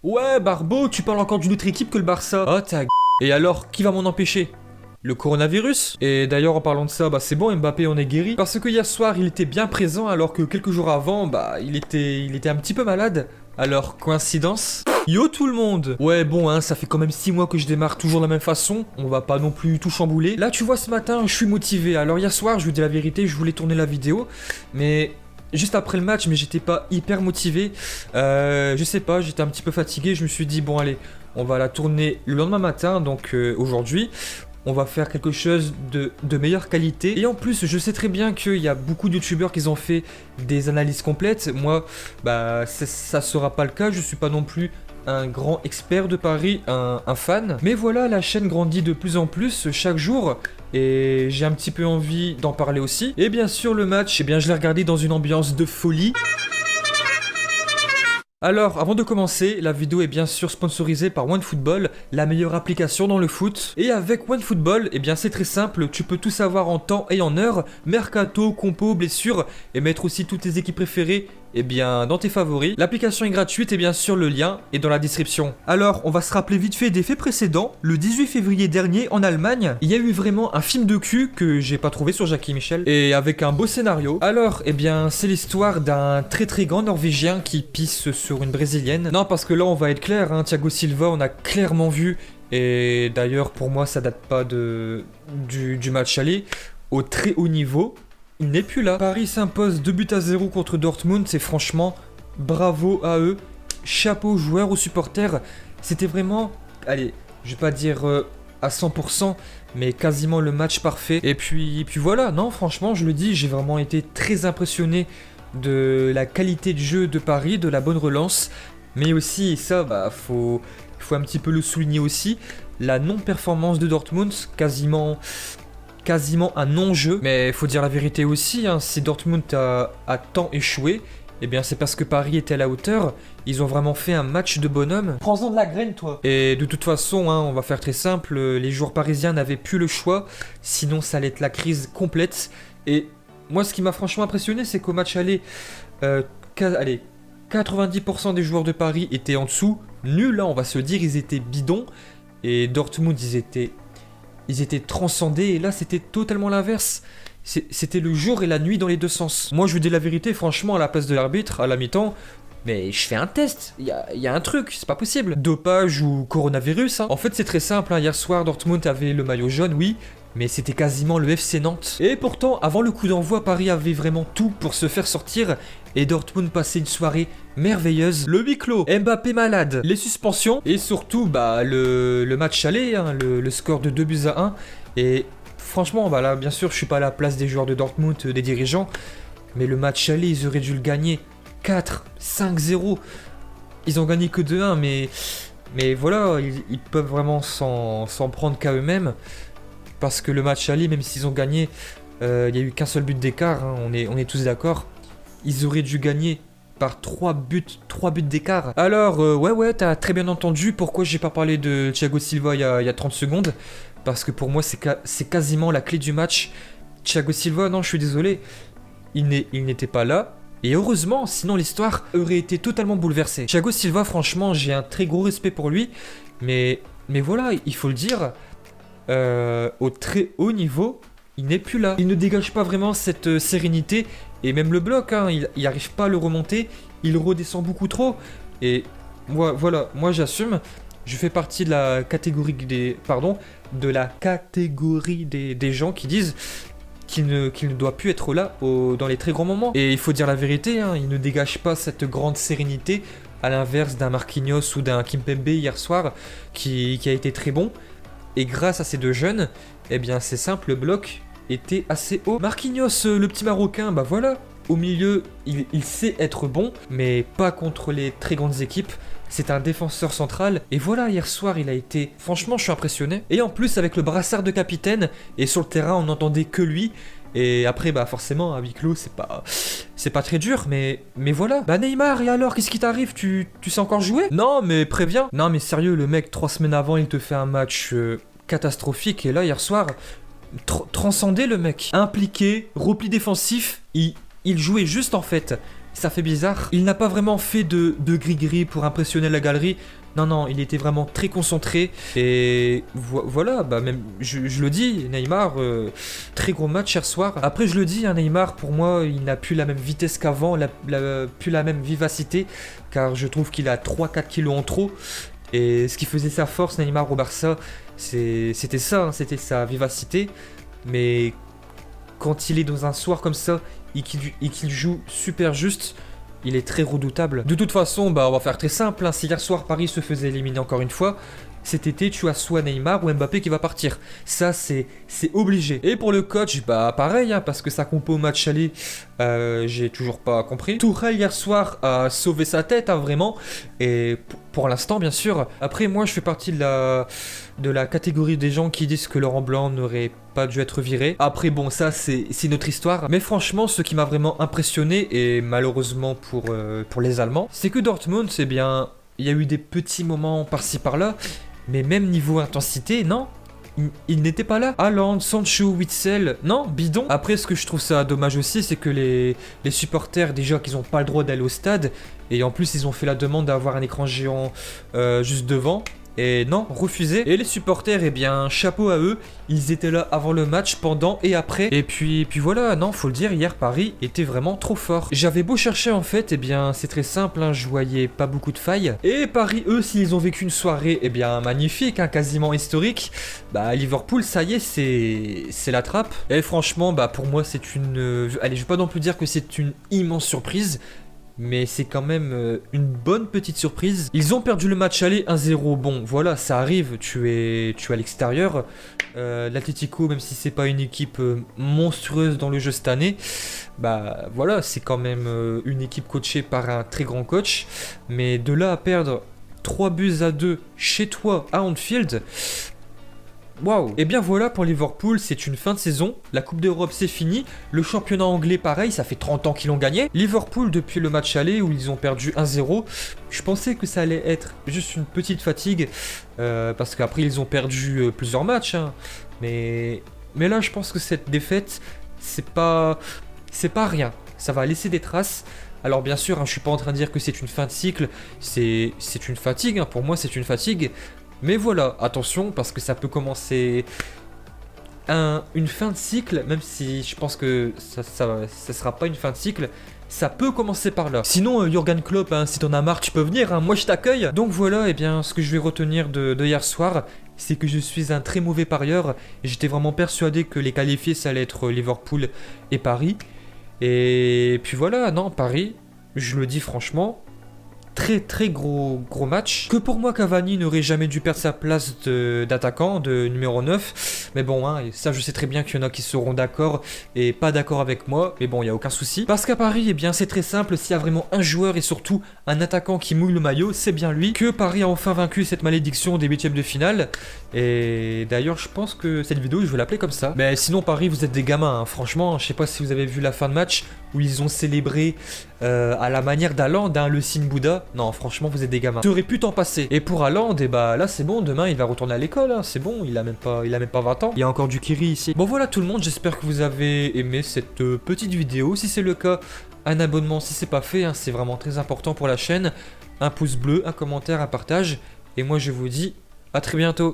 Ouais, Barbeau, tu parles encore d'une autre équipe que le Barça. Oh, ta g... Et alors, qui va m'en empêcher? Le coronavirus? Et d'ailleurs, en parlant de ça, bah c'est bon, Mbappé en est guéri. Parce que hier soir, il était bien présent, alors que quelques jours avant, bah il était un petit peu malade. Alors, coïncidence? Yo tout le monde! Ouais bon hein, ça fait quand même 6 mois que je démarre toujours de la même façon, on va pas non plus tout chambouler. Là tu vois ce matin, je suis motivé, alors hier soir, je vous dis la vérité, je voulais tourner la vidéo, mais juste après le match, mais j'étais pas hyper motivé. Je sais pas, j'étais un petit peu fatigué, je me suis dit bon allez, on va la tourner le lendemain matin, donc aujourd'hui. On va faire quelque chose de meilleure qualité. Et en plus, je sais très bien qu'il y a beaucoup de youtubeurs qui ont fait des analyses complètes. Moi, bah, ça sera pas le cas. Je suis pas non plus un grand expert de Paris, un fan. Mais voilà, la chaîne grandit de plus en plus chaque jour. Et j'ai un petit peu envie d'en parler aussi. Et bien sûr, le match, eh bien, je l'ai regardé dans une ambiance de folie. Alors, avant de commencer, la vidéo est bien sûr sponsorisée par OneFootball, la meilleure application dans le foot. Et avec OneFootball, eh bien c'est très simple, tu peux tout savoir en temps et en heure, mercato, compo, blessures, et mettre aussi toutes tes équipes préférées, eh bien dans tes favoris. L'application est gratuite et bien sûr le lien est dans la description. Alors, on va se rappeler vite fait des faits précédents. Le 18 février dernier, en Allemagne, il y a eu vraiment un film de cul que j'ai pas trouvé sur Jackie Michel, et avec un beau scénario. Alors, eh bien, c'est l'histoire d'un très grand Norvégien qui pisse sur une brésilienne. Non, parce que là, on va être clair, hein, Thiago Silva, on a clairement vu, et d'ailleurs, pour moi, ça date pas du match aller, au très haut niveau. Il n'est plus là. Paris s'impose 2-0 contre Dortmund, c'est franchement bravo à eux. Chapeau aux joueurs, aux supporters. C'était vraiment, allez, je vais pas dire à 100%, mais quasiment le match parfait. Et puis voilà, non, franchement, je le dis, j'ai vraiment été très impressionné de la qualité de jeu de Paris, de la bonne relance. Mais aussi, et ça, bah, faut un petit peu le souligner aussi, la non-performance de Dortmund, quasiment un non-jeu. Mais faut dire la vérité aussi, hein, si Dortmund a tant échoué, eh bien c'est parce que Paris était à la hauteur. Ils ont vraiment fait un match de bonhomme. Prends-en de la graine, toi. Et de toute façon, hein, on va faire très simple, les joueurs parisiens n'avaient plus le choix, sinon ça allait être la crise complète. Et moi, ce qui m'a franchement impressionné, c'est qu'au match aller, allez, 90% des joueurs de Paris étaient en dessous. Nuls, là, on va se le dire, ils étaient bidons. Et Dortmund, ils étaient transcendés, et là c'était totalement l'inverse. C'était le jour et la nuit dans les deux sens. Moi je vous dis la vérité, franchement, à la place de l'arbitre, à la mi-temps, mais je fais un test, il y a un truc, c'est pas possible. Dopage ou coronavirus, hein. En fait c'est très simple, hein. Hier soir Dortmund avait le maillot jaune, oui, mais c'était quasiment le FC Nantes. Et pourtant, avant le coup d'envoi, Paris avait vraiment tout pour se faire sortir, et Dortmund passait une soirée merveilleuse. Le huis clos, Mbappé malade, les suspensions, et surtout bah, le match aller, hein, le score de 2-1. Et franchement, bah là, bien sûr, je suis pas à la place des joueurs de Dortmund, des dirigeants, mais le match aller, ils auraient dû le gagner 4-5-0. Ils ont gagné que 2-1, mais voilà, ils peuvent vraiment s'en prendre qu'à eux-mêmes. Parce que le match aller, même s'ils ont gagné, il n'y a eu qu'un seul but d'écart, hein, on est tous d'accord. Ils auraient dû gagner par 3 buts d'écart. Alors, ouais, t'as très bien entendu pourquoi j'ai pas parlé de Thiago Silva il y a 30 secondes. Parce que pour moi, c'est quasiment la clé du match. Thiago Silva, non, je suis désolé, il n'était pas là. Et heureusement, sinon l'histoire aurait été totalement bouleversée. Thiago Silva, franchement, j'ai un très gros respect pour lui. Mais voilà, il faut le dire, au très haut niveau, il n'est plus là. Il ne dégage pas vraiment cette sérénité. Et même le bloc, hein, il n'arrive pas à le remonter. Il redescend beaucoup trop. Et voilà, moi j'assume. Je fais partie de la catégorie des gens qui disent qu'il ne doit plus être là dans les très grands moments. Et il faut dire la vérité, hein, il ne dégage pas cette grande sérénité, à l'inverse d'un Marquinhos ou d'un Kimpembe hier soir, qui a été très bon. Et grâce à ces deux jeunes, eh bien c'est simple, le bloc était assez haut. Marquinhos, le petit Marocain, bah voilà, au milieu, il sait être bon, mais pas contre les très grandes équipes. C'est un défenseur central, et voilà, hier soir, il a été... Franchement, je suis impressionné. Et en plus, avec le brassard de capitaine, et sur le terrain, on n'entendait que lui. Et après, bah forcément, à huis clos, c'est pas très dur, mais voilà. Bah Neymar, et alors, qu'est-ce qui t'arrive? Tu sais encore jouer? Non, mais préviens. Non, mais sérieux, le mec, 3 semaines avant, il te fait un match catastrophique, et là, hier soir, transcendé le mec. Impliqué, repli défensif, il jouait juste en fait. ça fait bizarre. Il n'a pas vraiment fait de gris-gris pour impressionner la galerie. Non, non, il était vraiment très concentré. Et voilà, bah même, je le dis, Neymar, très gros match hier soir. Après, je le dis, hein, Neymar, pour moi, il n'a plus la même vitesse qu'avant, plus la même vivacité, car je trouve qu'il a 3-4 kilos en trop. Et ce qui faisait sa force, Neymar au Barça, c'était ça, hein, c'était sa vivacité. Mais quand il est dans un soir comme ça, et qu'il joue super juste, il est très redoutable. De toute façon, bah, on va faire très simple, hein. Si hier soir Paris se faisait éliminer encore une fois, cet été tu as soit Neymar ou Mbappé qui va partir. Ça c'est obligé. Et pour le coach, bah pareil, hein, parce que sa compo au match aller, j'ai toujours pas compris. Tourelle hier soir a sauvé sa tête, hein, vraiment. Et pour l'instant, bien sûr. Après, moi je fais partie de la catégorie des gens qui disent que Laurent Blanc n'aurait pas dû être viré. Après bon, ça c'est notre histoire. Mais franchement, ce qui m'a vraiment impressionné, et malheureusement pour les Allemands, c'est que Dortmund, c'est bien, il y a eu des petits moments par-ci par-là, mais même niveau intensité, non, il n'était pas là. Haaland, Sancho, Witsel, non, bidon. Après, ce que je trouve ça dommage aussi, c'est que les supporters, déjà qu'ils n'ont pas le droit d'aller au stade, et en plus ils ont fait la demande d'avoir un écran géant juste devant. Et non, refusé. Et les supporters, eh bien, chapeau à eux. Ils étaient là avant le match, pendant et après. Et puis voilà, non, faut le dire, hier, Paris était vraiment trop fort. J'avais beau chercher, en fait, eh bien, c'est très simple, hein, je voyais pas beaucoup de failles. Et Paris, eux, s'ils ont vécu une soirée, eh bien, magnifique, hein, quasiment historique, bah, Liverpool, ça y est, c'est la trappe. Et franchement, bah, pour moi, c'est une... allez, je vais pas non plus dire que c'est une immense surprise, mais c'est quand même une bonne petite surprise. Ils ont perdu le match aller 1-0. Bon, voilà, ça arrive, tu es à l'extérieur. L'Atlético, même si c'est pas une équipe monstrueuse dans le jeu cette année, bah voilà, c'est quand même une équipe coachée par un très grand coach. Mais de là à perdre 3-2 chez toi à Anfield... Waouh. Et bien voilà, pour Liverpool, c'est une fin de saison. La Coupe d'Europe, c'est fini. Le championnat anglais, pareil, ça fait 30 ans qu'ils l'ont gagné. Liverpool, depuis le match aller où ils ont perdu 1-0, je pensais que ça allait être juste une petite fatigue, parce qu'après ils ont perdu plusieurs matchs, hein. Mais là, je pense que cette défaite, c'est pas rien. Ça va laisser des traces. Alors bien sûr, hein, je suis pas en train de dire que c'est une fin de cycle. C'est une fatigue, hein. Pour moi, c'est une fatigue. Mais voilà, attention, parce que ça peut commencer une fin de cycle, même si je pense que ça sera pas une fin de cycle, ça peut commencer par là. Sinon, Jürgen Klopp, hein, si t'en as marre, tu peux venir, hein, moi je t'accueille. Donc voilà, et bien ce que je vais retenir de hier soir, c'est que je suis un très mauvais parieur, et j'étais vraiment persuadé que les qualifiés, ça allait être Liverpool et Paris. Et puis voilà, non, Paris, je le dis franchement... très gros match. Que pour moi, Cavani n'aurait jamais dû perdre sa place d'attaquant, de numéro 9. Mais bon, hein, ça je sais très bien qu'il y en a qui seront d'accord et pas d'accord avec moi. Mais bon, il n'y a aucun souci. Parce qu'à Paris, eh bien c'est très simple. S'il y a vraiment un joueur et surtout un attaquant qui mouille le maillot, c'est bien lui. Que Paris a enfin vaincu cette malédiction des 8e de finale. Et d'ailleurs, je pense que cette vidéo, je vais l'appeler comme ça. Mais sinon, Paris, vous êtes des gamins, hein. Franchement, je sais pas si vous avez vu la fin de match où ils ont célébré à la manière d'Haaland, hein, le signe Bouddha. Non, franchement, vous êtes des gamins. Tu aurais pu t'en passer. Et pour Haaland, et bah là, c'est bon. Demain, il va retourner à l'école, hein. C'est bon. Il a même pas 20 ans. Il y a encore du Kiri ici. Bon, voilà tout le monde. J'espère que vous avez aimé cette petite vidéo. Si c'est le cas, un abonnement si c'est pas fait, hein, c'est vraiment très important pour la chaîne. Un pouce bleu, un commentaire, un partage. Et moi, je vous dis à très bientôt.